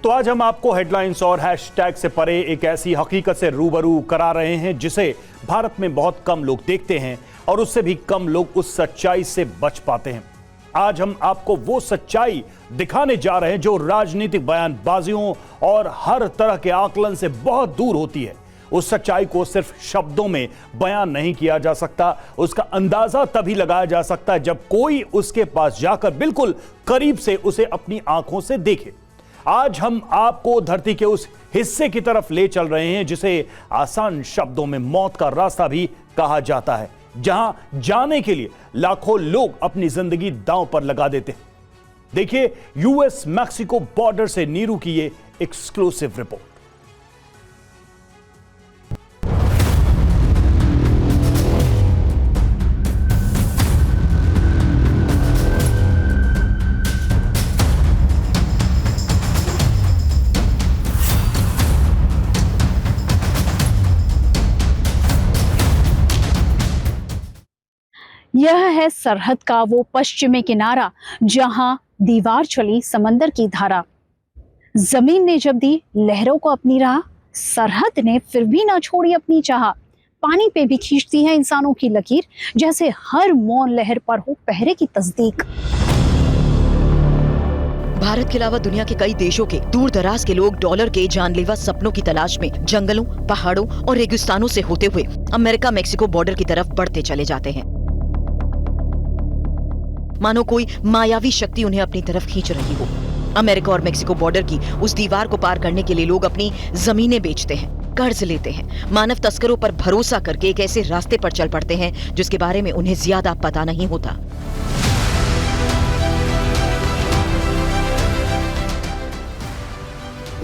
तो आज हम आपको हेडलाइंस और हैशटैग से परे एक ऐसी हकीकत से रूबरू करा रहे हैं जिसे भारत में बहुत कम लोग देखते हैं और उससे भी कम लोग उस सच्चाई से बच पाते हैं। आज हम आपको वो सच्चाई दिखाने जा रहे हैं जो राजनीतिक बयानबाजियों और हर तरह के आकलन से बहुत दूर होती है। उस सच्चाई को सिर्फ शब्दों में बयान नहीं किया जा सकता, उसका अंदाजा तभी लगाया जा सकता है जब कोई उसके पास जाकर बिल्कुल करीब से उसे अपनी आंखों से देखे। आज हम आपको धरती के उस हिस्से की तरफ ले चल रहे हैं जिसे आसान शब्दों में मौत का रास्ता भी कहा जाता है, जहां जाने के लिए लाखों लोग अपनी जिंदगी दांव पर लगा देते हैं। देखिए यूएस मैक्सिको बॉर्डर से नीरू की ये एक्सक्लूसिव रिपोर्ट। यह है सरहद का वो पश्चिमी किनारा जहां दीवार चली समंदर की धारा। जमीन ने जब दी लहरों को अपनी राह, सरहद ने फिर भी ना छोड़ी अपनी चाह। पानी पे भी खींचती है इंसानों की लकीर, जैसे हर मौन लहर पर हो पहरे की तस्दीक। भारत के अलावा दुनिया के कई देशों के दूर दराज के लोग डॉलर के जानलेवा सपनों की तलाश में जंगलों, पहाड़ों और रेगिस्तानों से होते हुए अमेरिका मैक्सिको बॉर्डर की तरफ बढ़ते चले जाते हैं, मानो कोई मायावी शक्ति उन्हें अपनी तरफ खींच रही हो। अमेरिका और मेक्सिको बॉर्डर की उस दीवार को पार करने के लिए लोग अपनी जमीनें बेचते हैं, कर्ज लेते हैं, मानव तस्करों पर भरोसा करके एक ऐसे रास्ते पर चल पड़ते हैं जिसके बारे में उन्हें ज्यादा पता नहीं होता।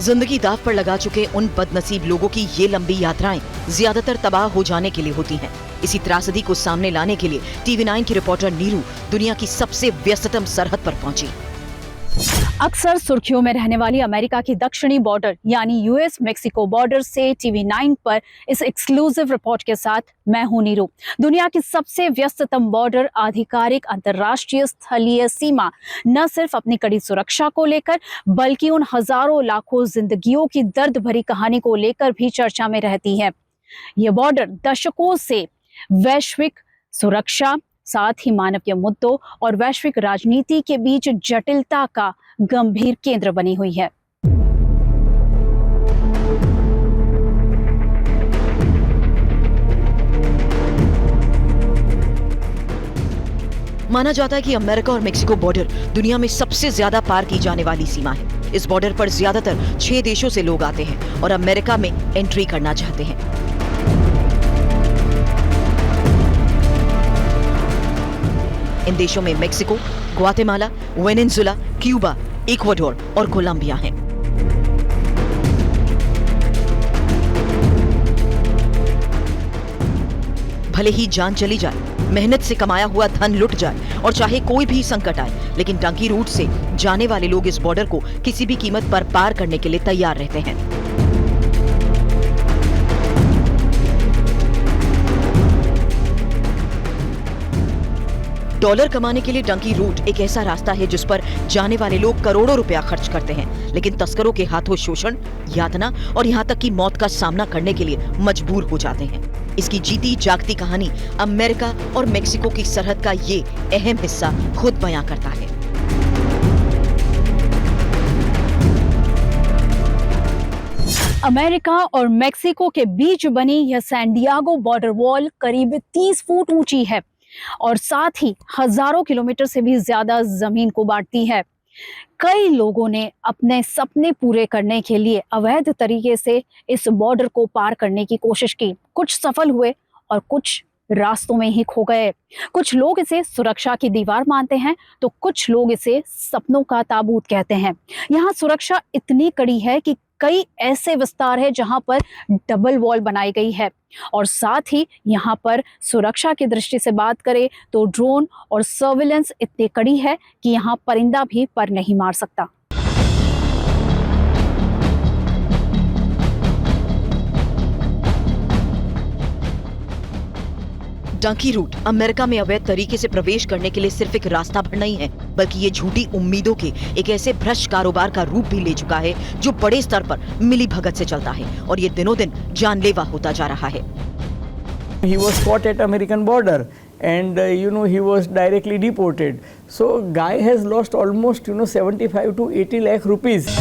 जिंदगी दांव पर लगा चुके उन बदनसीब लोगों की ये लंबी यात्राएं ज्यादातर तबाह हो जाने के लिए होती हैं। इसी त्रासदी को सामने लाने के लिए टीवी9 की रिपोर्टर नीरू दुनिया की सबसे व्यस्ततम सरहद पर पहुंची। अक्सर सुर्खियों में रहने वाली अमेरिका की दक्षिणी बॉर्डर यानी यूएस मैक्सिको बॉर्डर से टीवी9 पर इस एक्सक्लूसिव रिपोर्ट के साथ मैं हूं नीरू। दुनिया की सबसे व्यस्ततम बॉर्डर आधिकारिक अंतर्राष्ट्रीय स्थलीय सीमा न सिर्फ अपनी कड़ी सुरक्षा को लेकर बल्कि उन हजारों लाखों जिंदगियों की दर्द भरी कहानी को लेकर भी चर्चा में रहती है। ये बॉर्डर दशकों से वैश्विक सुरक्षा, साथ ही मानवीय मुद्दों और वैश्विक राजनीति के बीच जटिलता का गंभीर केंद्र बनी हुई है। माना जाता है कि अमेरिका और मेक्सिको बॉर्डर दुनिया में सबसे ज्यादा पार की जाने वाली सीमा है। इस बॉर्डर पर ज्यादातर 6 देशों से लोग आते हैं और अमेरिका में एंट्री करना चाहते हैं। इन देशों में Mexico, Guatemala, Venezuela, Cuba, Ecuador और कोलंबिया हैं। भले ही जान चली जाए, मेहनत से कमाया हुआ धन लुट जाए और चाहे कोई भी संकट आए, लेकिन डंकी रूट से जाने वाले लोग इस बॉर्डर को किसी भी कीमत पर पार करने के लिए तैयार रहते हैं। डॉलर कमाने के लिए डंकी रूट एक ऐसा रास्ता है जिस पर जाने वाले लोग करोड़ों रुपया खर्च करते हैं, लेकिन तस्करों के हाथों शोषण, यातना और यहाँ तक कि मौत का सामना करने के लिए मजबूर हो जाते हैं। इसकी जीती जागती कहानी अमेरिका और मेक्सिको की सरहद का ये अहम हिस्सा खुद बयां करता है। अमेरिका और मेक्सिको के बीच बनी यह सैन डिएगो बॉर्डर वॉल करीब 30 फुट ऊंची है और साथ ही हजारों किलोमीटर से भी ज्यादा जमीन को बांटती है। कई लोगों ने अपने सपने पूरे करने के लिए अवैध तरीके से इस बॉर्डर को पार करने की कोशिश की। कुछ सफल हुए और कुछ रास्तों में ही खो गए। कुछ लोग इसे सुरक्षा की दीवार मानते हैं तो कुछ लोग इसे सपनों का ताबूत कहते हैं। यहाँ सुरक्षा इतनी कड़ी है कि कई ऐसे विस्तार है जहां पर डबल वॉल बनाई गई है और साथ ही यहां पर सुरक्षा की दृष्टि से बात करें तो ड्रोन और सर्विलेंस इतनी कड़ी है कि यहां परिंदा भी पर नहीं मार सकता। डंकी रूट अमेरिका में अवैध तरीके से प्रवेश करने के लिए सिर्फ एक रास्ता भर नहीं है, बल्कि ये झूठी उम्मीदों के एक ऐसे भ्रष्ट कारोबार का रूप भी ले चुका है जो बड़े स्तर पर मिलीभगत से चलता है और ये दिनों दिन जानलेवा होता जा रहा है। He was caught at American border and he was directly deported. So guy has lost almost 75 to 80 lakh rupees.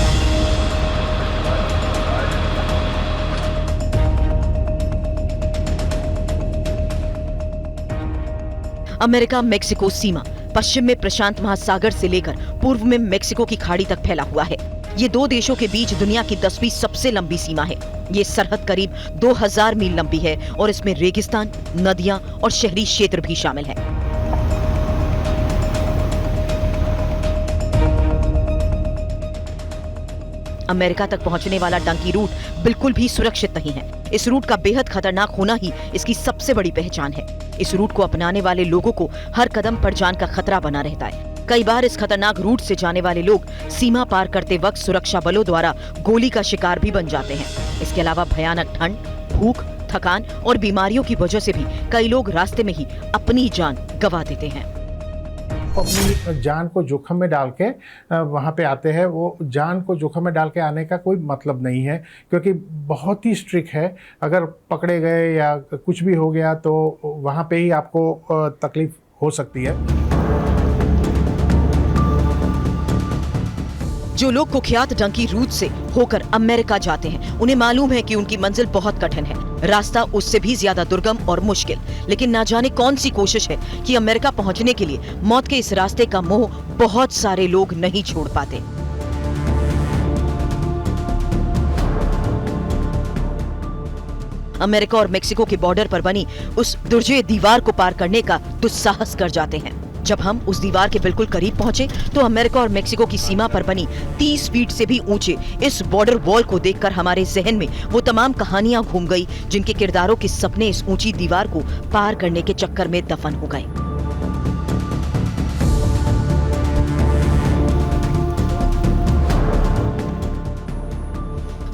America Mexico सीमा पश्चिम में प्रशांत महासागर से लेकर पूर्व में मेक्सिको की खाड़ी तक फैला हुआ है। ये दो देशों के बीच दुनिया की 10वीं सबसे लंबी सीमा है। ये सरहद करीब 2000 मील लंबी है और इसमें रेगिस्तान, नदियां और शहरी क्षेत्र भी शामिल हैं। अमेरिका तक पहुंचने वाला डंकी रूट बिल्कुल भी सुरक्षित नहीं है। इस रूट का बेहद खतरनाक होना ही इसकी सबसे बड़ी पहचान है। इस रूट को अपनाने वाले लोगों को हर कदम पर जान का खतरा बना रहता है। कई बार इस खतरनाक रूट से जाने वाले लोग सीमा पार करते वक्त सुरक्षा बलों द्वारा गोली का शिकार भी बन जाते हैं। इसके अलावा भयानक ठंड, भूख, थकान और बीमारियों की वजह से भी कई लोग रास्ते में ही अपनी जान गंवा देते हैं। अपनी जान को जोखिम में डाल के वहाँ पे आते हैं। वो जान को जोखिम में डाल के आने का कोई मतलब नहीं है, क्योंकि बहुत ही स्ट्रिक्ट है। अगर पकड़े गए या कुछ भी हो गया तो वहाँ पे ही आपको तकलीफ हो सकती है। जो लोग कुख्यात डंकी रूट से होकर अमेरिका जाते हैं, उन्हें मालूम है कि उनकी मंजिल बहुत कठिन है, रास्ता उससे भी ज्यादा दुर्गम और मुश्किल। लेकिन ना जाने कौन सी कोशिश है कि अमेरिका पहुंचने के लिए मौत के इस रास्ते का मोह बहुत सारे लोग नहीं छोड़ पाते। अमेरिका और मेक्सिको के बॉर्डर पर बनी उस दुर्जय दीवार को पार करने का दुस्साहस कर जाते हैं। जब हम उस दीवार के बिल्कुल करीब पहुंचे तो अमेरिका और मेक्सिको की सीमा पर बनी 30 फीट से भी ऊंचे इस बॉर्डर वॉल को देखकर हमारे जहन में वो तमाम कहानियां घूम गई जिनके किरदारों के सपने इस ऊंची दीवार को पार करने के चक्कर में दफन हो गए।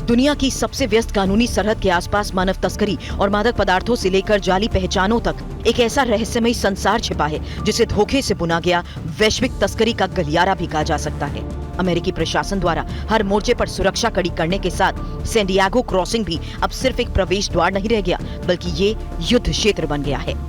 दुनिया की सबसे व्यस्त कानूनी सरहद के आसपास मानव तस्करी और मादक पदार्थों से लेकर जाली पहचानों तक एक ऐसा रहस्यमयी संसार छिपा है जिसे धोखे से बुना गया वैश्विक तस्करी का गलियारा भी कहा जा सकता है। अमेरिकी प्रशासन द्वारा हर मोर्चे पर सुरक्षा कड़ी करने के साथ सैन डिएगो क्रॉसिंग भी अब सिर्फ एक प्रवेश द्वार नहीं रह गया, बल्कि ये युद्ध क्षेत्र बन गया है।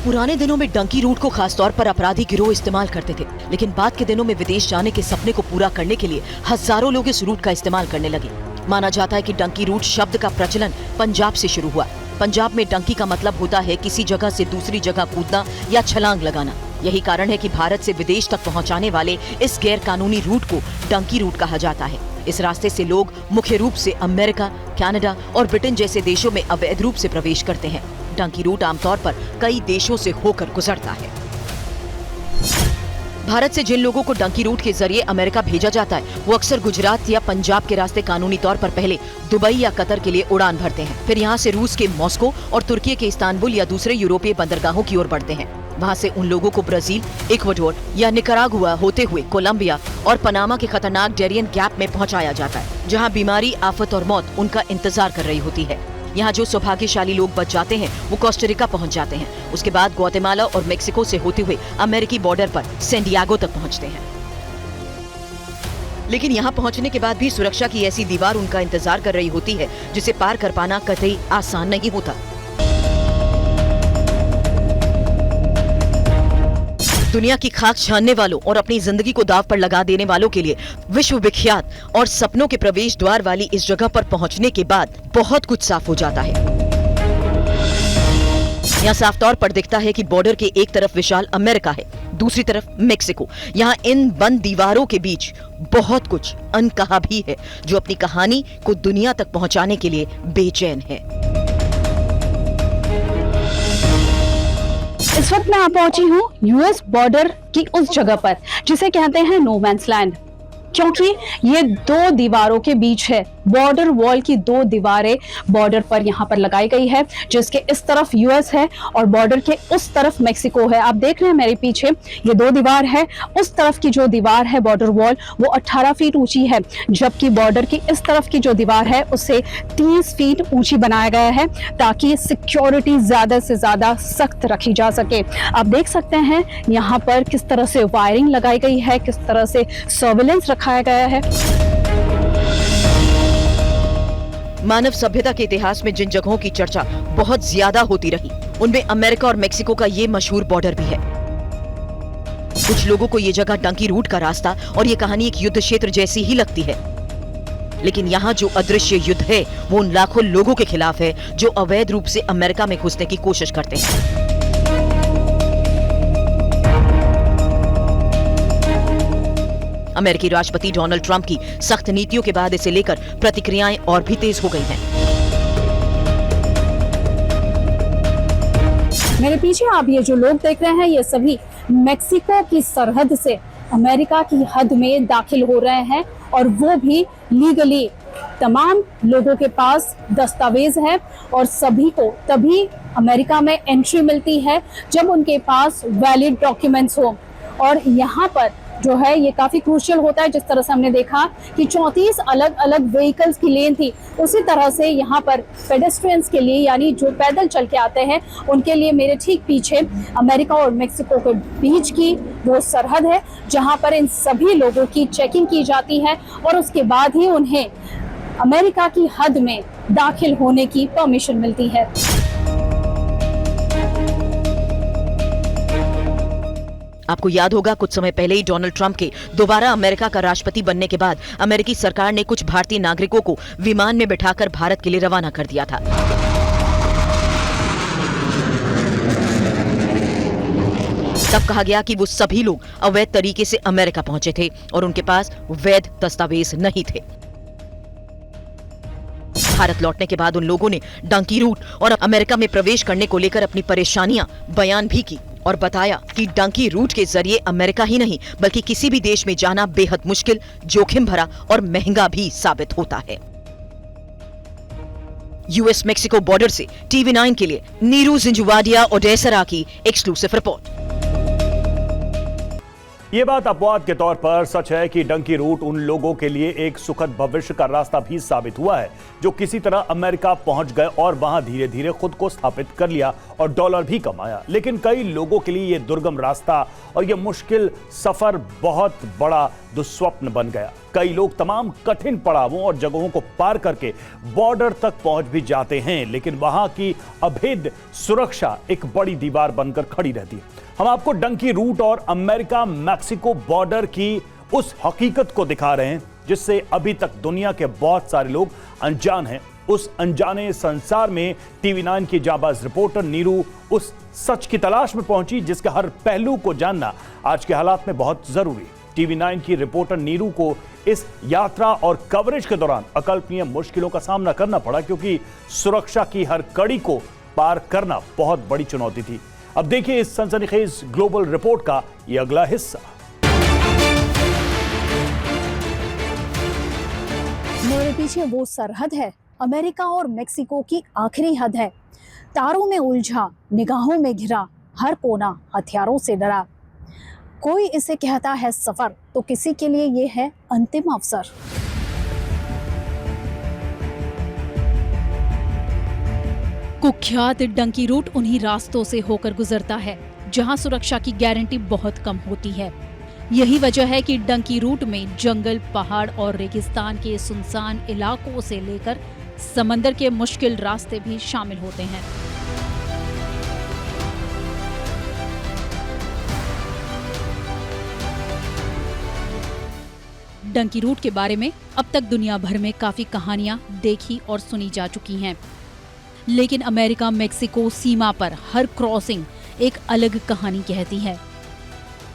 पुराने दिनों में डंकी रूट को खासतौर पर अपराधी गिरोह इस्तेमाल करते थे, लेकिन बाद के दिनों में विदेश जाने के सपने को पूरा करने के लिए हजारों लोग इस रूट का इस्तेमाल करने लगे। माना जाता है कि डंकी रूट शब्द का प्रचलन पंजाब से शुरू हुआ। पंजाब में डंकी का मतलब होता है किसी जगह से दूसरी जगह कूदना या छलांग लगाना। यही कारण है कि भारत से विदेश तक पहुंचाने वाले इस गैर कानूनी रूट को डंकी रूट कहा जाता है। इस रास्ते से लोग मुख्य रूप से अमेरिका, कनाडा और ब्रिटेन जैसे देशों में अवैध रूप से प्रवेश करते हैं। डंकी रूट आमतौर पर कई देशों से होकर गुजरता है। भारत से जिन लोगों को डंकी रूट के जरिए अमेरिका भेजा जाता है, वो अक्सर गुजरात या पंजाब के रास्ते कानूनी तौर पर पहले दुबई या कतर के लिए उड़ान भरते हैं। फिर यहाँ से रूस के मॉस्को और तुर्की के इस्तांबुल या दूसरे यूरोपीय बंदरगाहों की ओर बढ़ते हैं। वहाँ से उन लोगों को ब्राजील, इक्वाडोर या निकारागुआ होते हुए कोलंबिया और पनामा के खतरनाक डेरियन गैप में पहुँचाया जाता है, जहाँ बीमारी, आफत और मौत उनका इंतजार कर रही होती है। यहाँ जो सौभाग्यशाली लोग बच जाते हैं वो कोस्टारिका पहुँच जाते हैं। उसके बाद ग्वाटेमाला और मेक्सिको से होते हुए अमेरिकी बॉर्डर पर सैन डिएगो तक पहुँचते हैं। लेकिन यहाँ पहुँचने के बाद भी सुरक्षा की ऐसी दीवार उनका इंतजार कर रही होती है जिसे पार कर पाना कतई आसान नहीं होता। दुनिया की खाक छानने वालों और अपनी जिंदगी को दांव पर लगा देने वालों के लिए विश्व विख्यात और सपनों के प्रवेश द्वार वाली इस जगह पर पहुंचने के बाद बहुत कुछ साफ हो जाता है। यहाँ साफ तौर पर दिखता है कि बॉर्डर के एक तरफ विशाल अमेरिका है, दूसरी तरफ मेक्सिको। यहाँ इन बंद दीवारों के बीच बहुत कुछ अनकहा भी है जो अपनी कहानी को दुनिया तक पहुंचाने के लिए बेचैन है। इस वक्त मैं पहुंची हूँ यूएस बॉर्डर की उस जगह पर जिसे कहते हैं नो मैन्स लैंड। क्योंकि ये दो दीवारों के बीच है। बॉर्डर वॉल की दो दीवारें बॉर्डर पर यहाँ पर लगाई गई है, जिसके इस तरफ यूएस है और बॉर्डर के उस तरफ मेक्सिको है। आप देख रहे हैं मेरे पीछे ये दो दीवार है। उस तरफ की जो दीवार है बॉर्डर वॉल वो 18 फीट ऊंची है, जबकि बॉर्डर की इस तरफ की जो दीवार है उसे 30 फीट ऊंची बनाया गया है ताकि सिक्योरिटी ज्यादा से ज्यादा सख्त रखी जा सके। आप देख सकते हैं यहाँ पर किस तरह से वायरिंग लगाई गई है, किस तरह से सर्विलेंस रखाया गया है। मानव सभ्यता के इतिहास में जिन जगहों की चर्चा बहुत ज्यादा होती रही, उनमें अमेरिका और मेक्सिको का ये मशहूर बॉर्डर भी है। कुछ लोगों को ये जगह डंकी रूट का रास्ता और ये कहानी एक युद्ध क्षेत्र जैसी ही लगती है, लेकिन यहाँ जो अदृश्य युद्ध है वो उन लाखों लोगों के खिलाफ है जो अवैध रूप से अमेरिका में घुसने की कोशिश करते हैं। अमेरिकी राष्ट्रपति डोनाल्ड ट्रंप की सख्त नीतियों के बाद इसे लेकर प्रतिक्रियाएं और भी तेज हो गई हैं। मेरे पीछे आप ये जो लोग देख रहे हैं ये सभी मेक्सिको की सरहद से अमेरिका की हद में दाखिल हो रहे हैं और वो भी लीगली। तमाम लोगों के पास दस्तावेज है और सभी को तभी अमेरिका में एंट्री मिलती है जब उनके पास वैलिड डॉक्यूमेंट्स हो। और यहाँ पर जो है ये काफी क्रूशियल होता है। जिस तरह से हमने देखा कि 34 अलग अलग व्हीकल्स की लेन थी, उसी तरह से यहाँ पर पेडेस्ट्रियंस के लिए यानी जो पैदल चल के आते हैं उनके लिए मेरे ठीक पीछे अमेरिका और मेक्सिको के बीच की वो सरहद है जहाँ पर इन सभी लोगों की चेकिंग की जाती है और उसके बाद ही उन्हें अमेरिका की हद में दाखिल होने की परमिशन मिलती है। आपको याद होगा कुछ समय पहले ही डोनाल्ड ट्रंप के दोबारा अमेरिका का राष्ट्रपति बनने के बाद अमेरिकी सरकार ने कुछ भारतीय नागरिकों को विमान में बिठाकर भारत के लिए रवाना कर दिया था। तब कहा गया कि वो सभी लोग अवैध तरीके से अमेरिका पहुंचे थे और उनके पास वैध दस्तावेज नहीं थे। भारत लौटने के बाद उन लोगों ने डंकी रूट और अमेरिका में प्रवेश करने को लेकर अपनी परेशानियां बयान भी की और बताया कि डंकी रूट के जरिए अमेरिका ही नहीं बल्कि किसी भी देश में जाना बेहद मुश्किल, जोखिम भरा और महंगा भी साबित होता है। यूएस मेक्सिको बॉर्डर से TV9 के लिए नीरू जिंजुवाडिया ओडेसरा की एक्सक्लूसिव रिपोर्ट। ये बात अपवाद के तौर पर सच है कि डंकी रूट उन लोगों के लिए एक सुखद भविष्य का रास्ता भी साबित हुआ है जो किसी तरह अमेरिका पहुंच गए और वहां धीरे धीरे खुद को स्थापित कर लिया और डॉलर भी कमाया। लेकिन कई लोगों के लिए ये दुर्गम रास्ता और ये मुश्किल सफर बहुत बड़ा दुस्वप्न बन गया। कई लोग तमाम कठिन पड़ावों और जगहों को पार करके बॉर्डर तक पहुंच भी जाते हैं, लेकिन वहां की अभेद्य सुरक्षा एक बड़ी दीवार बनकर खड़ी रहती है। हम आपको डंकी रूट और अमेरिका मैक्सिको बॉर्डर की उस हकीकत को दिखा रहे हैं जिससे अभी तक दुनिया के बहुत सारे लोग अनजान हैं। उस अनजाने संसार में TV9 की जाबाज रिपोर्टर नीरू उस सच की तलाश में पहुंची जिसके हर पहलू को जानना आज के हालात में बहुत जरूरी है। TV9 की रिपोर्टर नीरू को इस यात्रा और कवरेज के दौरान अकल्पनीय मुश्किलों का सामना करना पड़ा क्योंकि सुरक्षा की हर कड़ी को पार करना बहुत बड़ी चुनौती थी। अब देखिए इस सनसनीखेज ग्लोबल रिपोर्ट का ये अगला हिस्सा। मेरे पीछे वो सरहद है, अमेरिका और मेक्सिको की आखिरी हद है। तारों में उलझा, निगाहों में घिरा, हर कोना हथियारों से डरा। कोई इसे कहता है सफर तो किसी के लिए ये है अंतिम अवसर। कुख्यात डंकी रूट उन्हीं रास्तों से होकर गुजरता है जहां सुरक्षा की गारंटी बहुत कम होती है। यही वजह है कि डंकी रूट में जंगल, पहाड़ और रेगिस्तान के सुनसान इलाकों से लेकर समंदर के मुश्किल रास्ते भी शामिल होते हैं। डंकी रूट के बारे में अब तक दुनिया भर में काफी कहानियां देखी और सुनी जा चुकी हैं, लेकिन अमेरिका मेक्सिको सीमा पर हर क्रॉसिंग एक अलग कहानी कहती है।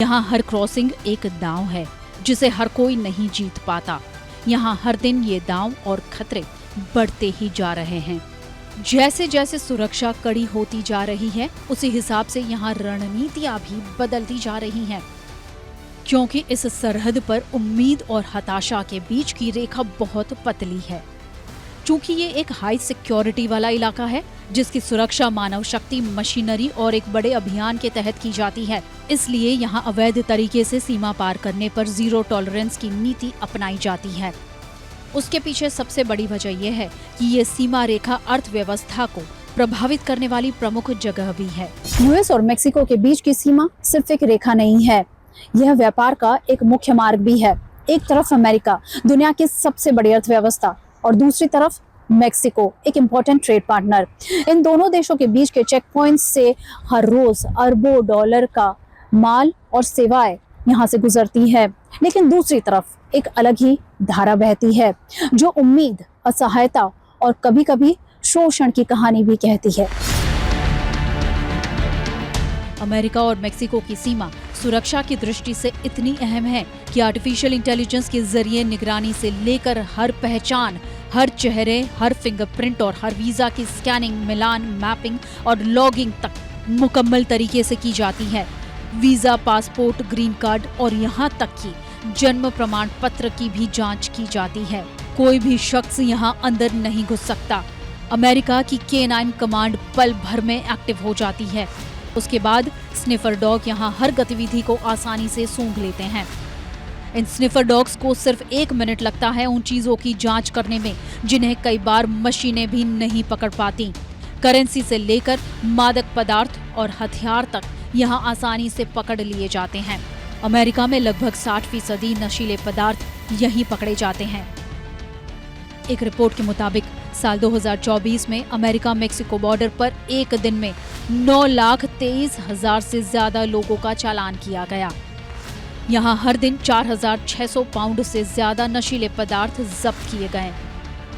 यहाँ हर क्रॉसिंग एक दांव है जिसे हर कोई नहीं जीत पाता। यहाँ हर दिन ये दांव और खतरे बढ़ते ही जा रहे हैं। जैसे जैसे सुरक्षा कड़ी होती जा रही है उसी हिसाब से यहाँ रणनीतियाँ भी बदलती जा रही हैं। क्योंकि इस सरहद पर उम्मीद और हताशा के बीच की रेखा बहुत पतली है। चूंकि ये एक हाई सिक्योरिटी वाला इलाका है जिसकी सुरक्षा मानव शक्ति, मशीनरी और एक बड़े अभियान के तहत की जाती है, इसलिए यहाँ अवैध तरीके से सीमा पार करने पर जीरो टॉलरेंस की नीति अपनाई जाती है। उसके पीछे सबसे बड़ी वजह यह है कि ये सीमा रेखा अर्थव्यवस्था को प्रभावित करने वाली प्रमुख जगह भी है। यूएस और मेक्सिको के बीच की सीमा सिर्फ एक रेखा नहीं है, यह व्यापार का एक मुख्य मार्ग भी है। एक तरफ अमेरिका, दुनिया की सबसे बड़ी अर्थव्यवस्था, और दूसरी तरफ मेक्सिको, एक इम्पोर्टेंट ट्रेड पार्टनर। इन दोनों देशों के बीच के चेक पॉइंट्स से हर रोज अरबों डॉलर का माल और सेवाएं यहाँ से गुजरती है। लेकिन दूसरी तरफ एक अलग ही धारा बहती है जो उम्मीद, असहायता और कभी-कभी शोषण की कहानी भी कहती है। अमेरिका और मेक्सिको की सीमा सुरक्षा की दृष्टि से इतनी अहम है कि आर्टिफिशियल इंटेलिजेंस के जरिए निगरानी से लेकर हर पहचान, हर चेहरे, हर फिंगरप्रिंट और हर वीजा की स्कैनिंग, मिलान, मैपिंग और लॉगिंग तक मुकम्मल तरीके से की जाती है। वीजा, पासपोर्ट, ग्रीन कार्ड और यहाँ तक कि जन्म प्रमाण पत्र की भी जांच की जाती है। कोई भी शख्स यहाँ अंदर नहीं घुस सकता। अमेरिका की K9 कमांड पल भर में एक्टिव हो जाती है। उसके बाद स्निफर डॉग यहाँ हर गतिविधि को आसानी से सूंघ लेते हैं। इन स्निफर डॉग्स को सिर्फ 1 मिनट लगता है उन चीजों की जांच करने में जिन्हें कई बार मशीनें भी नहीं पकड़ पाती। करेंसी से लेकर मादक पदार्थ और हथियार तक यहाँ आसानी से पकड़ लिए जाते हैं। अमेरिका में लगभग 60% नशीले पदार्थ यहीं पकड़े जाते हैं। एक रिपोर्ट के मुताबिक साल 2024 में अमेरिका मेक्सिको बॉर्डर पर एक दिन में 9,23,000 से ज्यादा लोगों का चालान किया गया। यहाँ हर दिन 4,600 पाउंड से ज्यादा नशीले पदार्थ जब्त किए गए।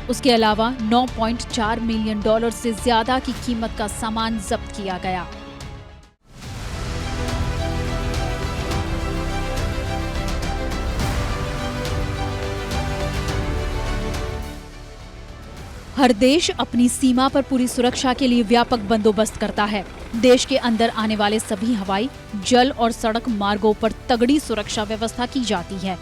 उसके अलावा $9.4 मिलियन से ज्यादा की कीमत का सामान जब्त किया गया। हर देश अपनी सीमा पर पूरी सुरक्षा के लिए व्यापक बंदोबस्त करता है। देश के अंदर आने वाले सभी हवाई, जल और सड़क मार्गों पर तगड़ी सुरक्षा व्यवस्था की जाती है।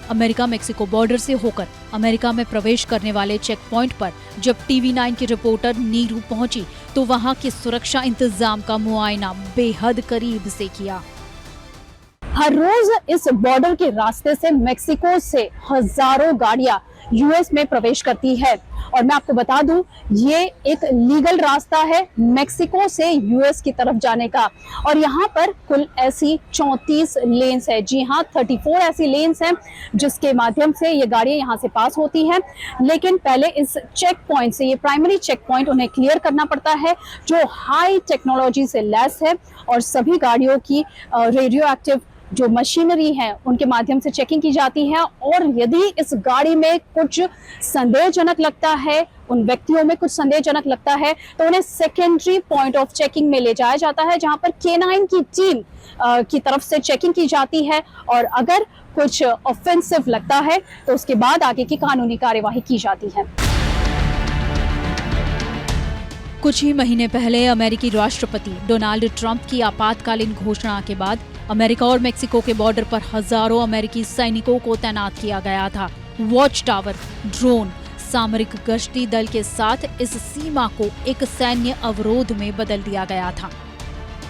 अमेरिका मेक्सिको बॉर्डर से होकर अमेरिका में प्रवेश करने वाले चेक पॉइंट पर जब TV9 की रिपोर्टर नीरू पहुंची तो वहां के सुरक्षा इंतजाम का मुआयना बेहद करीब से किया। हर रोज इस बॉर्डर के रास्ते से मेक्सिको से हजारों गाड़ियां यूएस में प्रवेश करती है और मैं आपको बता दूं ये एक लीगल रास्ता है मेक्सिको से यूएस की तरफ जाने का। और यहाँ पर कुल ऐसी 34 लेन्स है। जी हाँ, 34 ऐसी लेन्स हैं जिसके माध्यम से ये गाड़ियां यहाँ से पास होती हैं। लेकिन पहले इस चेक पॉइंट से, ये प्राइमरी चेक पॉइंट उन्हें क्लियर करना पड़ता है जो हाई टेक्नोलॉजी से लैस है और सभी गाड़ियों की रेडियो एक्टिव जो मशीनरी है उनके माध्यम से चेकिंग की जाती है। और यदि इस गाड़ी में कुछ संदेहजनक लगता है, उन व्यक्तियों में कुछ संदेहजनक लगता है तो उन्हें सेकेंडरी पॉइंट ऑफ चेकिंग में ले जाया जाता है जहां पर K9 की टीम की तरफ से चेकिंग की जाती है और अगर कुछ ऑफेंसिव लगता है तो उसके बाद आगे की कानूनी कार्यवाही की जाती है। कुछ ही महीने पहले अमेरिकी राष्ट्रपति डोनाल्ड ट्रंप की आपातकालीन घोषणा के बाद अमेरिका और मेक्सिको के बॉर्डर पर हजारों अमेरिकी सैनिकों को तैनात किया गया था। वॉच टावर, ड्रोन, सामरिक गश्ती दल के साथ इस सीमा को एक सैन्य अवरोध में बदल दिया गया था।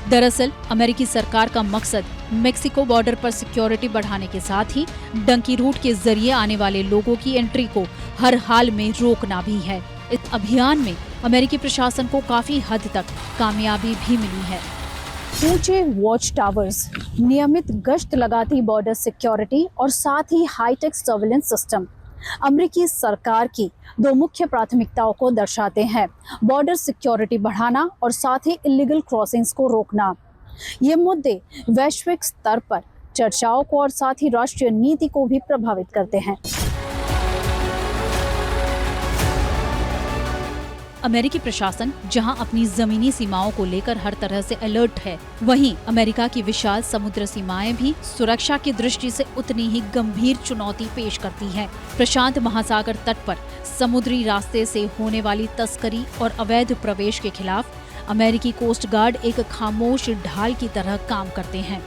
दरअसल अमेरिकी सरकार का मकसद मेक्सिको बॉर्डर पर सिक्योरिटी बढ़ाने के साथ ही डंकी रूट के जरिए आने वाले लोगों की एंट्री को हर हाल में रोकना भी है। इस अभियान में अमेरिकी प्रशासन को काफी हद तक कामयाबी भी मिली है। ऊंचे वॉच टावर्स, नियमित गश्त लगाती बॉर्डर सिक्योरिटी और साथ ही हाईटेक सर्विलेंस सिस्टम अमेरिकी सरकार की दो मुख्य प्राथमिकताओं को दर्शाते हैं: बॉर्डर सिक्योरिटी बढ़ाना और साथ ही इलीगल क्रॉसिंग्स को रोकना। ये मुद्दे वैश्विक स्तर पर चर्चाओं को और साथ ही राष्ट्रीय नीति को भी प्रभावित करते हैं। अमेरिकी प्रशासन जहां अपनी जमीनी सीमाओं को लेकर हर तरह से अलर्ट है, वहीं अमेरिका की विशाल समुद्र सीमाएं भी सुरक्षा की दृष्टि से उतनी ही गंभीर चुनौती पेश करती हैं। प्रशांत महासागर तट पर समुद्री रास्ते से होने वाली तस्करी और अवैध प्रवेश के खिलाफ अमेरिकी कोस्ट गार्ड एक खामोश ढाल की तरह काम करते हैं।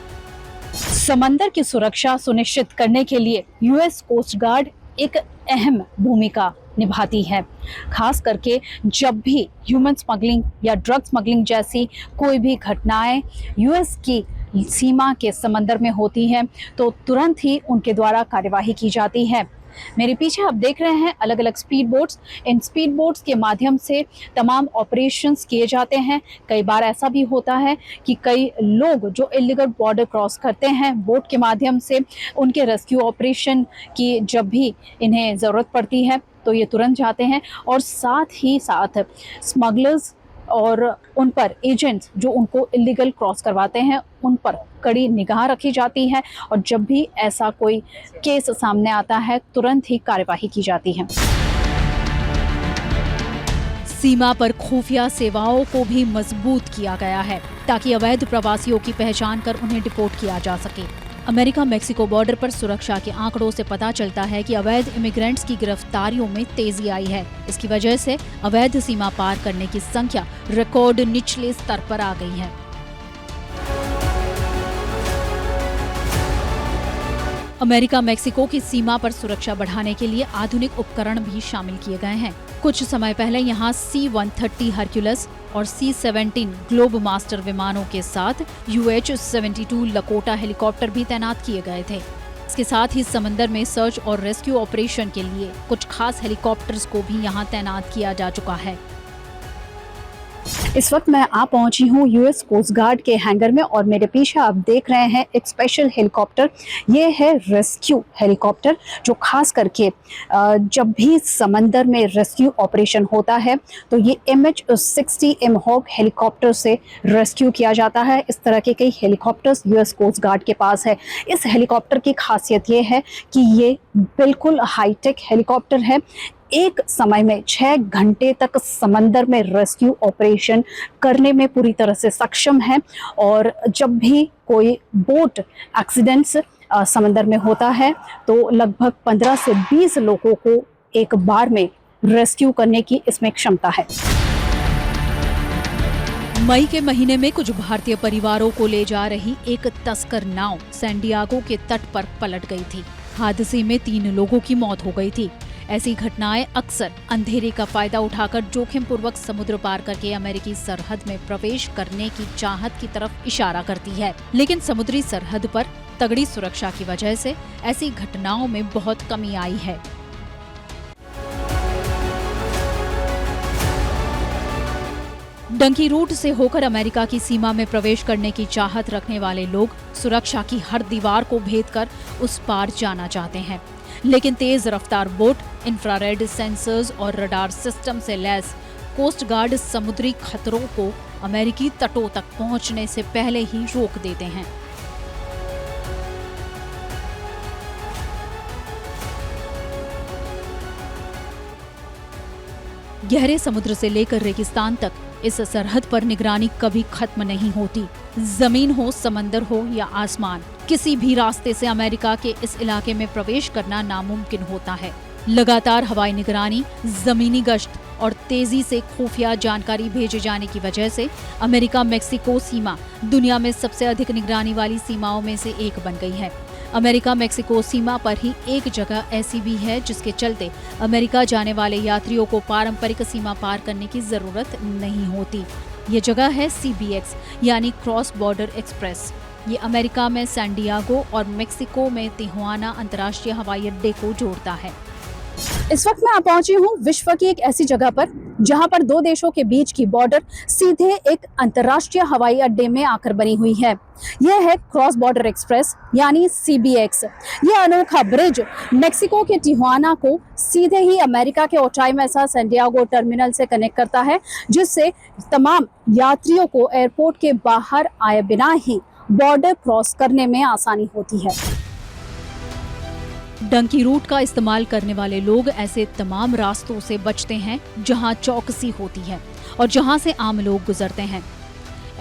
समंदर की सुरक्षा सुनिश्चित करने के लिए यूएस कोस्ट गार्ड एक अहम भूमिका निभाती है, खास करके जब भी ह्यूमन स्मगलिंग या ड्रग स्मगलिंग जैसी कोई भी घटनाएं यूएस की सीमा के समंदर में होती हैं तो तुरंत ही उनके द्वारा कार्यवाही की जाती है। मेरे पीछे आप देख रहे हैं अलग अलग speed boats. In speed boats के माध्यम से तमाम ऑपरेशंस किए जाते हैं। कई बार ऐसा भी होता है कि कई लोग जो इलीगल बॉर्डर क्रॉस करते हैं बोट के माध्यम से, उनके रेस्क्यू ऑपरेशन की जब भी इन्हें ज़रूरत पड़ती है तो ये तुरंत जाते हैं। और साथ ही साथ स्मगलर्स और उन पर एजेंट्स जो उनको इलीगल क्रॉस करवाते हैं उन पर कड़ी निगाह रखी जाती है और जब भी ऐसा कोई केस सामने आता है तुरंत ही कार्यवाही की जाती है। सीमा पर खुफिया सेवाओं को भी मजबूत किया गया है ताकि अवैध प्रवासियों की पहचान कर उन्हें डिपोर्ट किया जा सके। अमेरिका मेक्सिको बॉर्डर पर सुरक्षा के आंकड़ों से पता चलता है कि अवैध इमिग्रेंट्स की गिरफ्तारियों में तेजी आई है। इसकी वजह से अवैध सीमा पार करने की संख्या रिकॉर्ड निचले स्तर पर आ गई है। अमेरिका मेक्सिको की सीमा पर सुरक्षा बढ़ाने के लिए आधुनिक उपकरण भी शामिल किए गए हैं। कुछ समय पहले यहाँ C-130 हरक्यूलस और C-17 ग्लोब मास्टर विमानों के साथ UH-72 लकोटा हेलीकॉप्टर भी तैनात किए गए थे। इसके साथ ही समंदर में सर्च और रेस्क्यू ऑपरेशन के लिए कुछ खास हेलीकॉप्टर्स को भी यहाँ तैनात किया जा चुका है। इस वक्त मैं आ पहुंची हूं यूएस कोस्ट गार्ड के हैंगर में और मेरे पीछे आप देख रहे हैं एक स्पेशल हेलीकॉप्टर। ये है रेस्क्यू हेलीकॉप्टर जो खास करके जब भी समंदर में रेस्क्यू ऑपरेशन होता है तो ये MH-60 एमहॉक हेलीकॉप्टर से रेस्क्यू किया जाता है। इस तरह के कई हेलीकॉप्टर्स यूएस कोस्ट गार्ड के पास है। इस हेलीकॉप्टर की खासियत ये है कि ये बिल्कुल हाईटेक हेलीकॉप्टर है। एक समय में 6 घंटे तक समंदर में रेस्क्यू ऑपरेशन करने में पूरी तरह से सक्षम है और जब भी कोई बोट एक्सीडेंट्स समंदर में होता है तो लगभग 15 से 20 लोगों को एक बार में रेस्क्यू करने की इसमें क्षमता है। मई के महीने में कुछ भारतीय परिवारों को ले जा रही एक तस्कर नाव सैन डिएगो के तट पर पलट गई थी। हादसे में 3 लोगों की मौत हो गई थी। ऐसी घटनाएं अक्सर अंधेरे का फायदा उठाकर जोखिम पूर्वक समुद्र पार करके अमेरिकी सरहद में प्रवेश करने की चाहत की तरफ इशारा करती है, लेकिन समुद्री सरहद पर तगड़ी सुरक्षा की वजह से ऐसी घटनाओं में बहुत कमी आई है। डंकी रूट से होकर अमेरिका की सीमा में प्रवेश करने की चाहत रखने वाले लोग सुरक्षा की हर दीवार को भेदकर उस पार जाना चाहते हैं, लेकिन तेज रफ्तार बोट, इंफ्रारेड सेंसर्स और रडार सिस्टम से लैस कोस्ट गार्ड समुद्री खतरों को अमेरिकी तटों तक पहुंचने से पहले ही रोक देते हैं। गहरे समुद्र से लेकर रेगिस्तान तक इस सरहद पर निगरानी कभी खत्म नहीं होती। जमीन हो, समंदर हो या आसमान, किसी भी रास्ते से अमेरिका के इस इलाके में प्रवेश करना नामुमकिन होता है। लगातार हवाई निगरानी, जमीनी गश्त और तेजी से खुफिया जानकारी भेजे जाने की वजह से अमेरिका मेक्सिको सीमा दुनिया में सबसे अधिक निगरानी वाली सीमाओं में से एक बन गई है। अमेरिका मेक्सिको सीमा पर ही एक जगह ऐसी भी है जिसके चलते अमेरिका जाने वाले यात्रियों को पारंपरिक सीमा पार करने की जरूरत नहीं होती। ये जगह है CBX यानी क्रॉस बॉर्डर एक्सप्रेस। ये अमेरिका में सैन डिएगो और मेक्सिको में तिहुआना अंतर्राष्ट्रीय हवाई अड्डे को जोड़ता है। इस वक्त मैं पहुंची हूँ विश्व की एक ऐसी जगह पर जहां पर 2 देशों के बीच की बॉर्डर सीधे एक अंतर्राष्ट्रीय हवाई अड्डे में आकर बनी हुई है। यह है क्रॉस बॉर्डर एक्सप्रेस यानी CBX। यह अनोखा ब्रिज मेक्सिको के तिहुआना को सीधे ही अमेरिका के ओचाई मैसा सैन डिएगो टर्मिनल से कनेक्ट करता है, जिससे तमाम यात्रियों को एयरपोर्ट के बाहर आए बिना ही बॉर्डर क्रॉस करने में आसानी होती है। डंकी रूट का इस्तेमाल करने वाले लोग ऐसे तमाम रास्तों से बचते हैं जहां चौकसी होती है और जहां से आम लोग गुजरते हैं।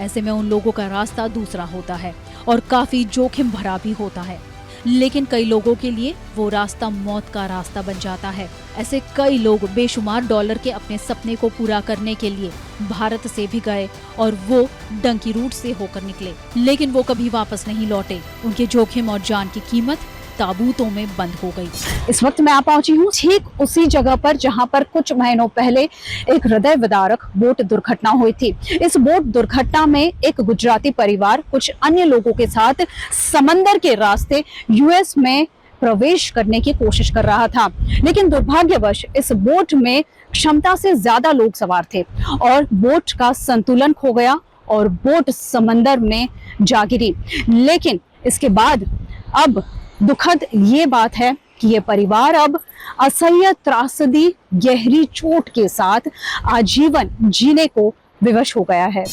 ऐसे में उन लोगों का रास्ता दूसरा होता है और काफी जोखिम भरा भी होता है। लेकिन कई लोगों के लिए वो रास्ता मौत का रास्ता बन जाता है। ऐसे कई लोग बेशुमार डॉलर के अपने सपने को पूरा करने के लिए भारत से भी गए और वो डंकी रूट से होकर निकले, लेकिन वो कभी वापस नहीं लौटे। उनके जोखिम और जान की कीमत ताबूतों में बंद हो गई। इस वक्त मैं आ पहुंची हूँ ठीक उसी जगह पर जहां पर कुछ महीनों पहले एक हृदय विदारक बोट दुर्घटना हुई थी। इस बोट दुर्घटना में एक गुजराती परिवार कुछ अन्य लोगों के साथ समंदर के रास्ते यूएस में प्रवेश करने की कोशिश कर रहा था, लेकिन दुर्भाग्यवश इस बोट में क्षमता से ज्यादा लोग सवार थे और बोट का संतुलन खो गया और बोट समंदर में जा गिरी। लेकिन इसके बाद अब दुखद ये बात है कि ये परिवार अब असह्य त्रासदी गहरी चोट के साथ आजीवन जीने को विवश हो गया है।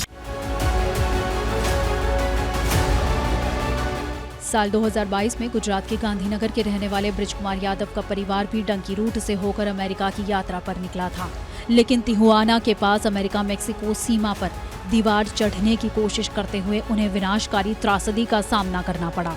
साल 2022 में गुजरात के गांधीनगर के रहने वाले बृज कुमार यादव का परिवार भी डंकी रूट से होकर अमेरिका की यात्रा पर निकला था, लेकिन तिहुआना के पास अमेरिका मेक्सिको सीमा पर दीवार चढ़ने की कोशिश करते हुए उन्हें विनाशकारी त्रासदी का सामना करना पड़ा।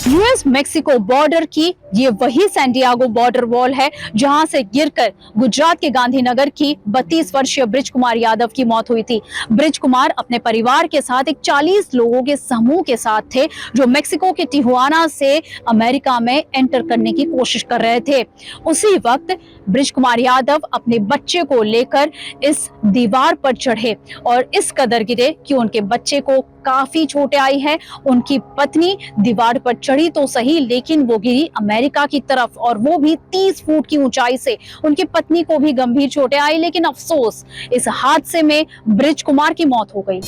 यूएस मेक्सिको बॉर्डर की ये वही सैंडियागो बॉर्डर वॉल है जहां से गिरकर गुजरात के गांधीनगर की 32 वर्षीय बृज कुमार यादव की मौत हुई थी। बृज कुमार अपने परिवार के साथ एक 40 लोगों के समूह के साथ थे जो मेक्सिको के टिहुआना से अमेरिका में एंटर करने की कोशिश कर रहे थे। उसी वक्त बृज कुमार यादव अपने बच्चे को लेकर इस दीवार पर चढ़े और इस कदर गिरे कि उनके बच्चे को काफी चोटें आई है। उनकी पत्नी दीवार पर चढ़ी तो सही, लेकिन वो गिरी अमेरिका की तरफ और वो भी 30 फुट की ऊंचाई से। उनकी पत्नी को भी गंभीर चोटें आई, लेकिन अफसोस इस हादसे में बृज कुमार की मौत हो गई।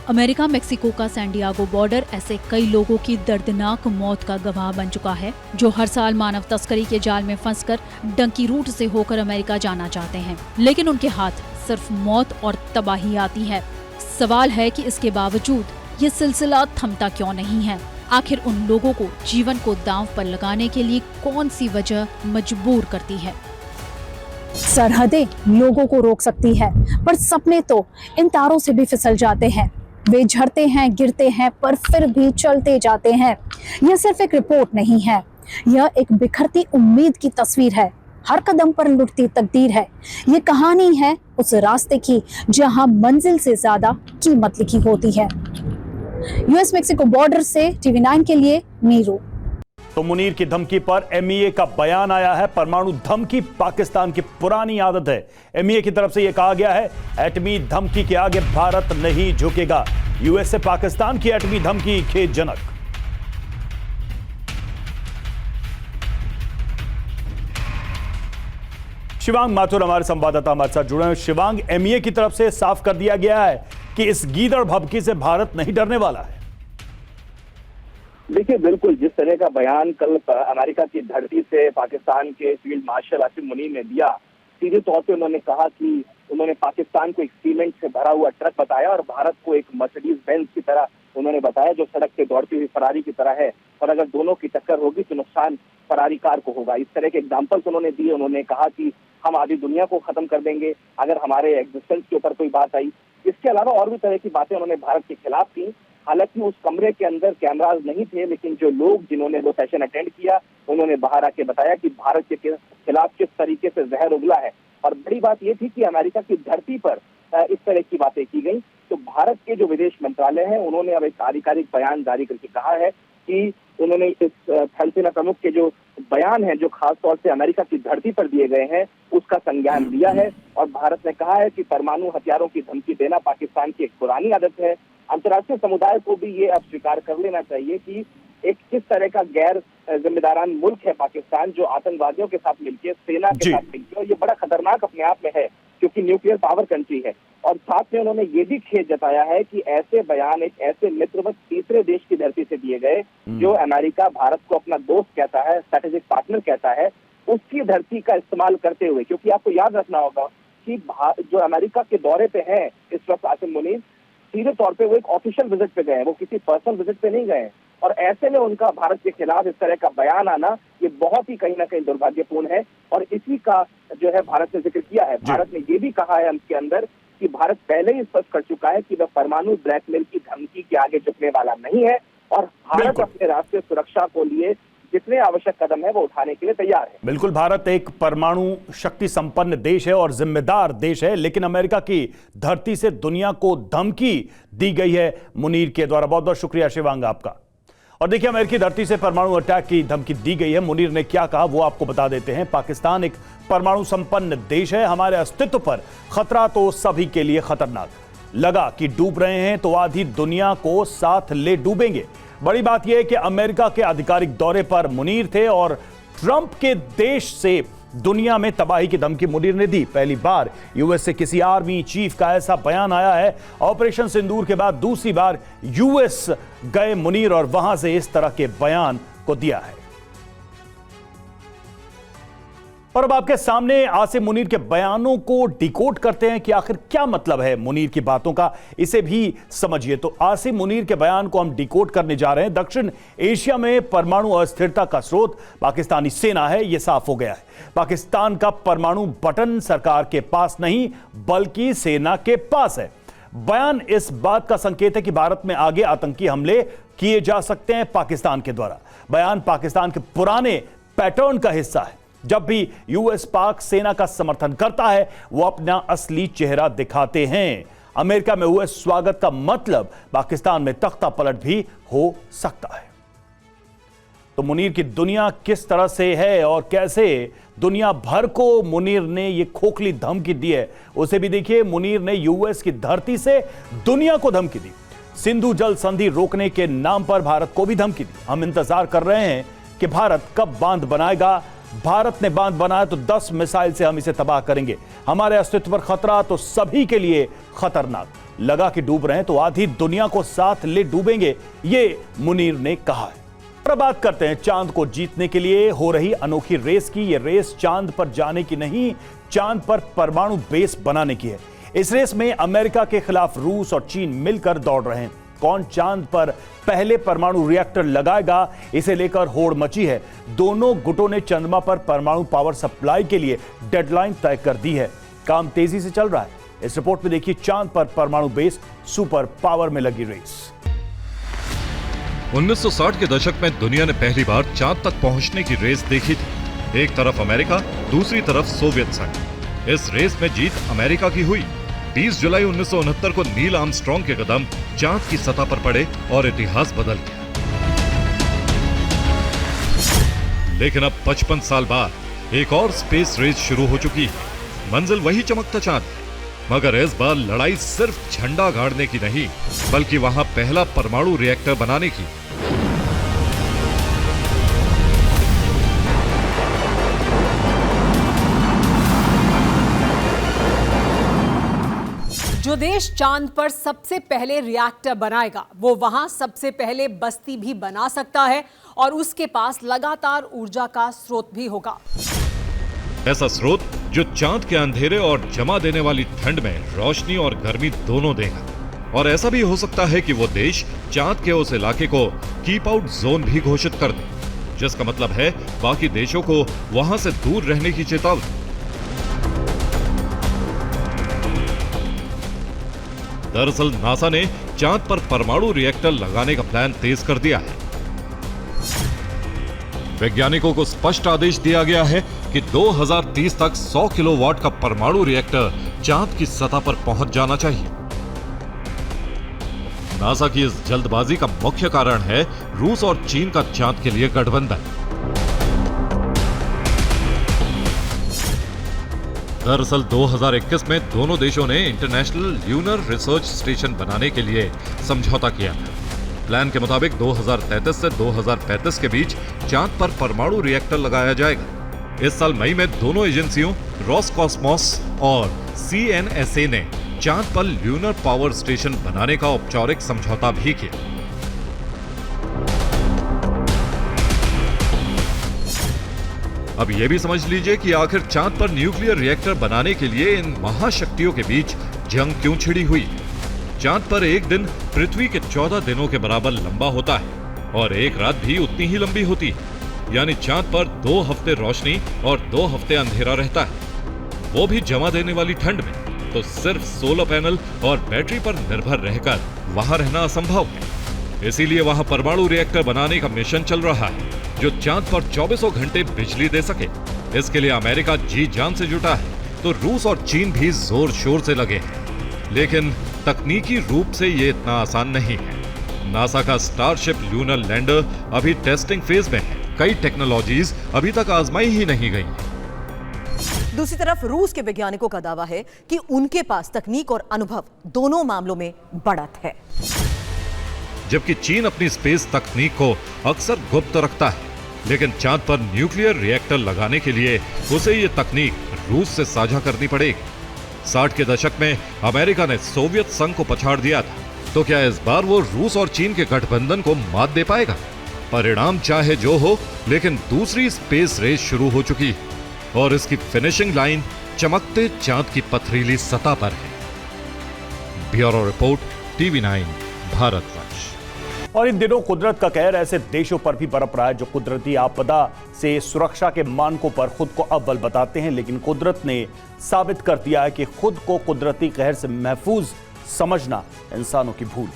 अमेरिका मेक्सिको का सैंडियागो बॉर्डर ऐसे कई लोगों की दर्दनाक मौत का गवाह बन चुका है जो हर साल मानव तस्करी के जाल में फंसकर डंकी रूट से होकर अमेरिका जाना चाहते हैं, लेकिन उनके हाथ सिर्फ मौत और तबाही आती है। सवाल है कि इसके बावजूद ये सिलसिला थमता क्यों नहीं है। आखिर उन लोगों को जीवन को दांव पर लगाने के लिए कौन सी वजह मजबूर करती है? सरहदें लोगों को रोक सकती है, पर सपने तो इन तारों से भी फिसल जाते हैं। वे झड़ते हैं, गिरते हैं, पर फिर भी चलते जाते हैं। यह सिर्फ एक रिपोर्ट नहीं है, यह एक बिखरती उम्मीद की तस्वीर है। हर कदम पर लुटती तकदीर है। ये कहानी है उस रास्ते की जहां मंजिल से ज्यादा कीमत लिखी होती है। यूएस मेक्सिको बॉर्डर से टीवी9 के लिए मीरू। तो मुनीर की धमकी पर एमईए का बयान आया है। परमाणु धमकी पाकिस्तान की पुरानी आदत है। एमईए की तरफ से यह कहा गया है, एटमी धमकी के आगे भारत नहीं झुकेगा। यूएस से पाकिस्तान की एटमी धमकी खेदजनक। शिवांग माथुर हमारे संवाददाता हमारे साथ जुड़े हैं। शिवांग, एमईए की तरफ से साफ कर दिया गया है कि इस गीदड़ भभकी से भारत नहीं डरने वाला है। देखिए, बिल्कुल जिस तरह का बयान कल अमेरिका की धरती से पाकिस्तान के फील्ड मार्शल आसिम मुनीर ने दिया, सीधे तौर पे उन्होंने कहा कि उन्होंने पाकिस्तान को एक सीमेंट से भरा हुआ ट्रक बताया और भारत को एक मर्सिडीज बेंज की तरह उन्होंने बताया जो सड़क पे दौड़ती हुई फरारी की तरह है, और अगर दोनों की टक्कर होगी तो नुकसान फरारी कार को होगा। इस तरह के एग्जाम्पल्स उन्होंने दिए। उन्होंने कहा कि हम आधी दुनिया को खत्म कर देंगे अगर हमारे एग्जिस्टेंस के ऊपर कोई बात आई। इसके अलावा और भी तरह की बातें उन्होंने भारत के खिलाफ की। हालांकि उस कमरे के अंदर कैमराज नहीं थे, लेकिन जो लोग जिन्होंने वो सेशन अटेंड किया उन्होंने बाहर आके बताया कि भारत के खिलाफ किस तरीके से जहर उगला है। और बड़ी बात ये थी कि अमेरिका की धरती पर इस तरह की बातें की गई। तो भारत के जो विदेश मंत्रालय है उन्होंने अब एक आधिकारिक बयान जारी करके कहा है कि उन्होंने इस थल सेना प्रमुख के जो बयान है जो खासतौर से अमेरिका की धरती पर दिए गए हैं उसका संज्ञान लिया है। और भारत ने कहा है कि परमाणु हथियारों की धमकी देना पाकिस्तान की एक पुरानी आदत है। अंतर्राष्ट्रीय समुदाय को भी ये अब स्वीकार कर लेना चाहिए कि एक किस तरह का गैर जिम्मेदारान मुल्क है पाकिस्तान, जो आतंकवादियों के साथ मिलकर, सेना के साथ मिलकर, और ये बड़ा खतरनाक अपने आप में है क्योंकि न्यूक्लियर पावर कंट्री है। और साथ में उन्होंने ये भी खेद जताया है कि ऐसे बयान एक ऐसे मित्रवत तीसरे देश की धरती से दिए गए जो अमेरिका भारत को अपना दोस्त कहता है, स्ट्रेटेजिक पार्टनर कहता है, उसकी धरती का इस्तेमाल करते हुए, क्योंकि आपको याद रखना होगा कि जो अमेरिका के दौरे पे है इस वक्त आसिम मुनीर, सीधे तौर पे वो एक ऑफिशियल विजिट पे गए हैं, वो किसी पर्सनल विजिट पे नहीं गए। और ऐसे में उनका भारत के खिलाफ इस तरह का बयान आना ये बहुत ही कहीं ना कहीं दुर्भाग्यपूर्ण है। और इसी का जो है भारत ने जिक्र किया है। भारत ने ये भी कहा है इसके अंदर कि भारत पहले ही स्पष्ट कर चुका है कि वह परमाणु ब्लैकमेल की धमकी के आगे झुकने वाला नहीं है और भारत बिल्कुल। अपने राष्ट्रीय सुरक्षा को लिए जितने आवश्यक कदम है वो उठाने के लिए तैयार है। बिल्कुल, भारत एक परमाणु शक्ति संपन्न देश है और जिम्मेदार देश है, लेकिन अमेरिका की धरती से दुनिया को धमकी दी गई है मुनीर के द्वारा। बहुत बहुत शुक्रिया शिवांग आपका। और देखिए, अमेरिकी धरती से परमाणु अटैक की धमकी दी गई है। मुनीर ने क्या कहा वो आपको बता देते हैं। पाकिस्तान एक परमाणु संपन्न देश है, हमारे अस्तित्व पर खतरा तो सभी के लिए खतरनाक। लगा कि डूब रहे हैं तो आधी दुनिया को साथ ले डूबेंगे। बड़ी बात यह है कि अमेरिका के आधिकारिक दौरे पर मुनीर थे और ट्रंप के देश से दुनिया में तबाही की धमकी मुनीर ने दी। पहली बार यूएस से किसी आर्मी चीफ का ऐसा बयान आया है। ऑपरेशन सिंदूर के बाद दूसरी बार यूएस गए मुनीर और वहां से इस तरह के बयान को दिया है। और अब आपके सामने आसिम मुनीर के बयानों को डिकोड करते हैं कि आखिर क्या मतलब है मुनीर की बातों का, इसे भी समझिए। तो आसिम मुनीर के बयान को हम डिकोड करने जा रहे हैं। दक्षिण एशिया में परमाणु अस्थिरता का स्रोत पाकिस्तानी सेना है, यह साफ हो गया है। पाकिस्तान का परमाणु बटन सरकार के पास नहीं बल्कि सेना के पास है। बयान इस बात का संकेत है कि भारत में आगे आतंकी हमले किए जा सकते हैं पाकिस्तान के द्वारा। बयान पाकिस्तान के पुराने पैटर्न का हिस्सा है। जब भी यूएस पाक सेना का समर्थन करता है वो अपना असली चेहरा दिखाते हैं। अमेरिका में हुए स्वागत का मतलब पाकिस्तान में तख्ता पलट भी हो सकता है। तो मुनीर की दुनिया किस तरह से है और कैसे दुनिया भर को मुनीर ने ये खोखली धमकी दी है उसे भी देखिए। मुनीर ने यूएस की धरती से दुनिया को धमकी दी। सिंधु जल संधि रोकने के नाम पर भारत को भी धमकी दी। हम इंतजार कर रहे हैं कि भारत कब बांध बनाएगा। भारत ने बांध बनाया तो 10 मिसाइल से हम इसे तबाह करेंगे। हमारे अस्तित्व पर खतरा तो सभी के लिए खतरनाक। लगा कि डूब रहे हैं तो आधी दुनिया को साथ ले डूबेंगे, ये मुनीर ने कहा है। और बात करते हैं चांद को जीतने के लिए हो रही अनोखी रेस की। यह रेस चांद पर जाने की नहीं, चांद पर परमाणु बेस बनाने की है। इस रेस में अमेरिका के खिलाफ रूस और चीन मिलकर दौड़ रहे हैं। कौन चांद पर पहले परमाणु रिएक्टर लगाएगा, इसे लेकर होड़ मची है। दोनों गुटों ने चंद्रमा पर परमाणु पावर सप्लाई के लिए डेडलाइन तय कर दी है। काम तेजी से चल रहा है। इस रिपोर्ट में देखिए चांद पर परमाणु बेस सुपर पावर में लगी रेस। 1960 के दशक में दुनिया ने पहली बार चांद तक पहुंचने की रेस देखी थी। एक तरफ अमेरिका, दूसरी तरफ सोवियत संघ। इस रेस में जीत अमेरिका की हुई। 20 जुलाई 1969 को नील आर्मस्ट्रांग के कदम चांद की सतह पर पड़े और इतिहास बदल गया। लेकिन अब 55 साल बाद एक और स्पेस रेस शुरू हो चुकी है। मंजिल वही चमकता चांद, मगर इस बार लड़ाई सिर्फ झंडा गाड़ने की नहीं बल्कि वहां पहला परमाणु रिएक्टर बनाने की। जो देश चांद पर सबसे पहले रिएक्टर बनाएगा वो वहां सबसे पहले बस्ती भी बना सकता है और उसके पास लगातार ऊर्जा का स्रोत भी होगा। ऐसा स्रोत जो चांद के अंधेरे और जमा देने वाली ठंड में रोशनी और गर्मी दोनों देगा। और ऐसा भी हो सकता है कि वो देश चांद के उस इलाके को कीप आउट जोन भी घोषित कर दे, जिसका मतलब है बाकी देशों को वहां से दूर रहने की चेतावनी। दरअसल नासा ने चांद पर परमाणु रिएक्टर लगाने का प्लान तेज कर दिया है। वैज्ञानिकों को स्पष्ट आदेश दिया गया है कि 2030 तक 100 किलोवाट का परमाणु रिएक्टर चांद की सतह पर पहुंच जाना चाहिए। नासा की इस जल्दबाजी का मुख्य कारण है रूस और चीन का चांद के लिए गठबंधन। दरअसल 2021 में दोनों देशों ने इंटरनेशनल ल्यूनर रिसर्च स्टेशन बनाने के लिए समझौता किया था। प्लान के मुताबिक 2033 से 2035 के बीच चांद पर परमाणु रिएक्टर लगाया जाएगा। इस साल मई में दोनों एजेंसियों रॉसकॉस्मोस और CNSA ने चांद पर ल्यूनर पावर स्टेशन बनाने का औपचारिक समझौता भी किया। अब यह भी समझ लीजिए कि आखिर चांद पर न्यूक्लियर रिएक्टर बनाने के लिए इन महाशक्तियों के बीच जंग क्यों छिड़ी हुई। चांद पर एक दिन पृथ्वी के 14 दिनों के बराबर लंबा होता है और एक रात भी उतनी ही लंबी होती है। यानी चांद पर 2 हफ्ते रोशनी और 2 हफ्ते अंधेरा रहता है, वो भी जमा देने वाली ठंड में। तो सिर्फ सोलर पैनल और बैटरी पर निर्भर रहकर वहां रहना असंभव है। इसीलिए वहां परमाणु रिएक्टर बनाने का मिशन चल रहा है जो चांद पर 24 घंटे बिजली दे सके। इसके लिए अमेरिका जी जान से जुटा है, तो रूस और चीन भी जोर शोर से लगे हैं। लेकिन तकनीकी रूप से ये इतना आसान नहीं है। नासा का स्टारशिप लूनर लैंडर अभी टेस्टिंग फेज में है। कई टेक्नोलॉजीज अभी तक आजमाई ही नहीं गई। दूसरी तरफ रूस के वैज्ञानिकों का दावा है कि उनके पास तकनीक और अनुभव दोनों मामलों में बढ़त है, जबकि चीन अपनी स्पेस तकनीक को अक्सर गुप्त रखता है। लेकिन चांद पर न्यूक्लियर रिएक्टर लगाने के लिए उसे ये तकनीक रूस से साझा करनी पड़ेगी। 60 के दशक में अमेरिका ने सोवियत संघ को पछाड़ दिया था, तो क्या इस बार वो रूस और चीन के गठबंधन को मात दे पाएगा? परिणाम चाहे जो हो, लेकिन दूसरी स्पेस रेस शुरू हो चुकी है और इसकी फिनिशिंग लाइन चमकते चांद की पथरीली सतह पर है। Bureau report, TV9 Bharatvarsh. और इन दिनों कुदरत का कहर ऐसे देशों पर भी बरप रहा है जो कुदरती आपदा से सुरक्षा के मानकों पर खुद को अव्वल बताते हैं, लेकिन कुदरत ने साबित कर दिया है कि खुद को कुदरती कहर से महफूज समझना इंसानों की भूल है।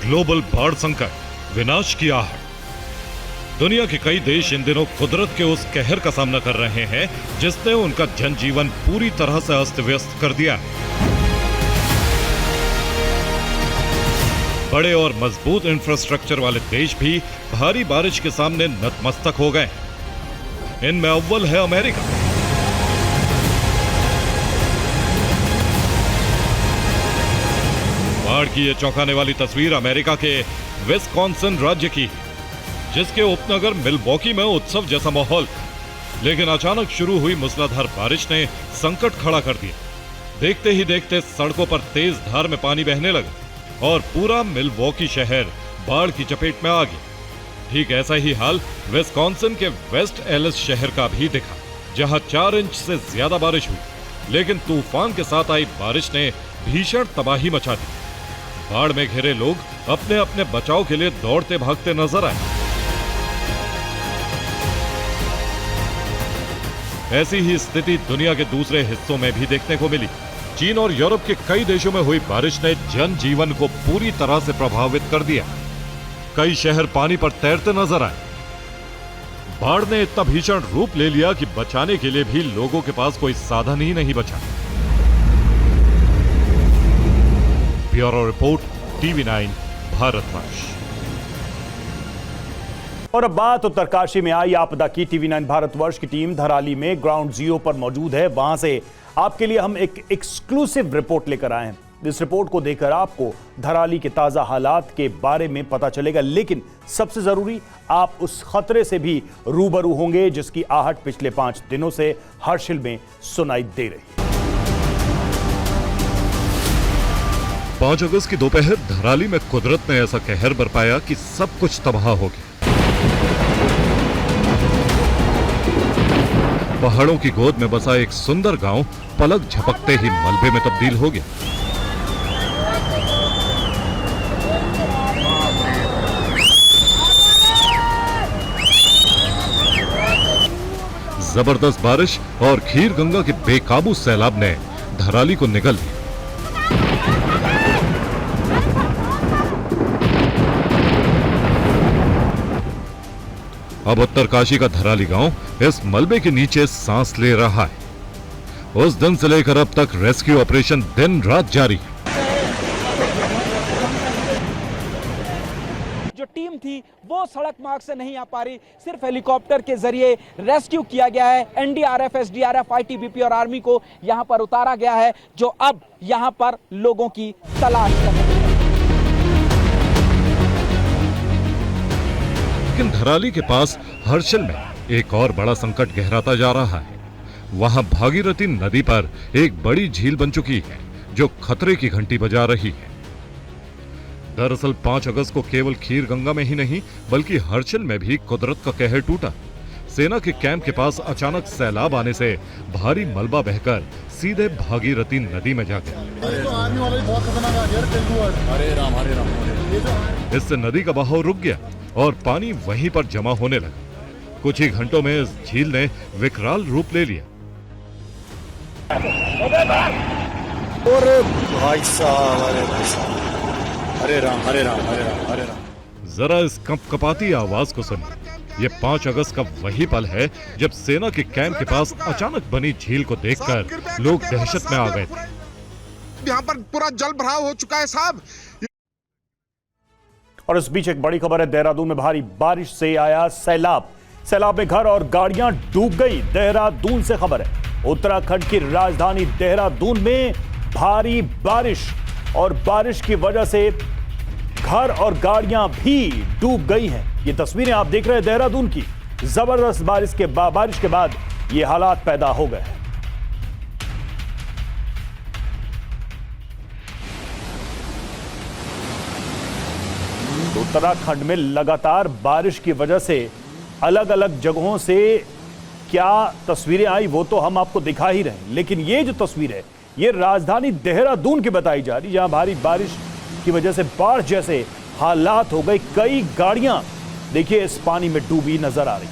ग्लोबल बाढ़ संकट, विनाश की आहट। दुनिया के कई देश इन दिनों कुदरत के उस कहर का सामना कर रहे हैं जिसने उनका जनजीवन पूरी तरह से अस्त व्यस्त कर दिया है। बड़े और मजबूत इंफ्रास्ट्रक्चर वाले देश भी भारी बारिश के सामने नतमस्तक हो गए। इनमें अव्वल है अमेरिका। बाढ़ की यह चौंकाने वाली तस्वीर अमेरिका के विस्कॉन्सिन राज्य की है, जिसके उपनगर मिलवॉकी में उत्सव जैसा माहौल था। लेकिन अचानक शुरू हुई मूसलाधार बारिश ने संकट खड़ा कर दिया। देखते ही देखते सड़कों पर तेज धार में पानी बहने लगा और पूरा मिलवॉकी शहर बाढ़ की चपेट में आ गया। ठीक ऐसा ही हाल विस्कॉन्सिन के वेस्ट एलिस शहर का भी दिखा, जहां 4 इंच से ज्यादा बारिश हुई। लेकिन तूफान के साथ आई बारिश ने भीषण तबाही मचा दी। बाढ़ में घिरे लोग अपने अपने बचाव के लिए दौड़ते भागते नजर आए। ऐसी ही स्थिति दुनिया के दूसरे हिस्सों में भी देखने को मिली। चीन और यूरोप के कई देशों में हुई बारिश ने जनजीवन को पूरी तरह से प्रभावित कर दिया। कई शहर पानी पर तैरते नजर आए। बाढ़ ने इतना भीषण रूप ले लिया कि बचाने के लिए भी लोगों के पास कोई साधन ही नहीं बचा। Bureau report, TV9 Bharatvarsh. और अब बात उत्तरकाशी में आई आपदा की। TV9 भारतवर्ष की टीम धराली में ग्राउंड जीरो पर मौजूद है। वहां से आपके लिए हम एक एक्सक्लूसिव रिपोर्ट लेकर आए हैं। इस रिपोर्ट को देखकर आपको धराली के ताजा हालात के बारे में पता चलेगा, लेकिन सबसे जरूरी आप उस खतरे से भी रूबरू होंगे जिसकी आहट पिछले 5 दिनों से हर्षिल में सुनाई दे रही है। 5 अगस्त की दोपहर धराली में कुदरत ने ऐसा कहर बरपाया कि सब कुछ तबाह हो गया। पहाड़ों की गोद में बसा एक सुंदर गांव पलक झपकते ही मलबे में तब्दील हो गया। जबरदस्त बारिश और खीर गंगा के बेकाबू सैलाब ने धराली को निगल लिया। अब उत्तरकाशी का धराली गांव इस मलबे के नीचे सांस ले रहा है। उस दिन से लेकर अब तक रेस्क्यू ऑपरेशन दिन रात जारी है। जो टीम थी वो सड़क मार्ग से नहीं आ पा रही, सिर्फ हेलीकॉप्टर के जरिए रेस्क्यू किया गया है। एनडीआरएफ, एसडीआरएफ, आईटीबीपी और आर्मी को यहां पर उतारा गया है, जो अब यहां पर लोगों की तलाश कर रहे हैं। लेकिन धराली के पास हर्षिल में एक और बड़ा संकट गहराता जा रहा है। वहां भागीरथी नदी पर एक बड़ी झील बन चुकी है जो खतरे की घंटी बजा रही है। दरअसल 5 अगस्त को केवल खीर गंगा में ही नहीं बल्कि हर्षिल में भी कुदरत का कहर टूटा। सेना के कैंप के पास अचानक सैलाब आने से भारी मलबा बहकर सीधे भागीरथी नदी में जा गया। इससे नदी का बहाव रुक गया और पानी वहीं पर जमा होने लगा। कुछ ही घंटों में इस झील ने विकराल रूप ले लिया। और भाई साहब, अरे भाई साहब, हरे राम हरे राम हरे राम हरे राम। जरा इस कंपकपाती आवाज को सुनिए। ये 5 अगस्त का वही पल है जब सेना के कैंप के पास अचानक बनी झील को देखकर लोग दहशत में आ गए थे। यहाँ पर पूरा जल भराव हो चुका है साहब। और इस बीच एक बड़ी खबर है, देहरादून में भारी बारिश से आया सैलाब। सैलाब में घर और गाड़ियां डूब गई। देहरादून से खबर है, उत्तराखंड की राजधानी देहरादून में भारी बारिश और बारिश की वजह से घर और गाड़ियां भी डूब गई हैं। ये तस्वीरें आप देख रहे हैं देहरादून की। जबरदस्त बारिश के बाद ये हालात पैदा हो गए हैं। उत्तराखंड में लगातार बारिश की वजह से अलग अलग जगहों से क्या तस्वीरें आई वो तो हम आपको दिखा ही रहे हैं, लेकिन ये जो तस्वीर है ये राजधानी देहरादून की बताई जा रही, जहां भारी बारिश की वजह से बाढ़ जैसे हालात हो गए। कई गाड़ियां देखिए इस पानी में डूबी नजर आ रही।